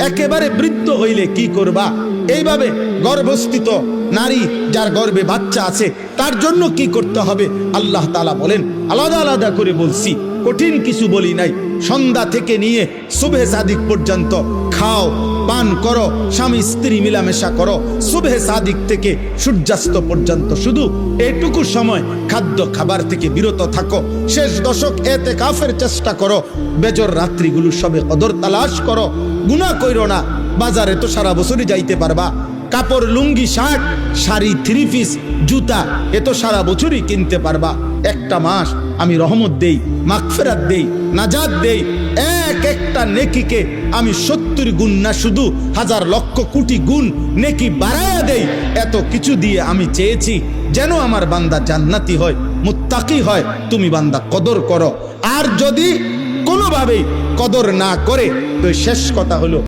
একেবারে বৃদ্ধ হইলে কি করবা, এইভাবে গর্ভস্থিত নারী যার গর্ভে বাচ্চা আছে তার জন্য কি করতে হবে আল্লাহ তাআলা বলেন। আলাদা আলাদা করে বলছি, কঠিন কিছু বলি নাই। সন্ধ্যা থেকে নিয়ে সুবহে সাদিক পর্যন্ত খাও, পান করো, স্বামী স্ত্রী মিলামেশা করো। সুবহে সাদিক থেকে সূর্যাস্ত পর্যন্ত শুধু এইটুকু সময় খাদ্য খাবার থেকে বিরত থাকো। শেষ দশক ইতিকাফের চেষ্টা করো। বেজর রাত্রিগুলো সবে কদর তালাশ করো। গুনাহ কইরো না। বাজারে তো সারা বছরই যাইতে পারবা। কাপড়, লুঙ্গি, শার্ট, শাড়ি, থ্রি পিস, জুতা এ তো সারা বছরই কিনতে পারবা। একটা মাস আমি রহমত দেই, মাগফিরাত দেই, নাজাত দেই। একটা নেকিকে আমি 70 গুণ না, শুধু হাজার লক্ষ কোটি গুণ নেকি বাড়ায়া দেই। এত কিছু দিয়ে আমি চেয়েছি যেন আমার বান্দা জান্নাতি হয়, মুত্তাকি হয়। তুমি বান্দা কদর করো। আর যদি কোনোভাবেই কদর না করে তো শেষ কথা হলো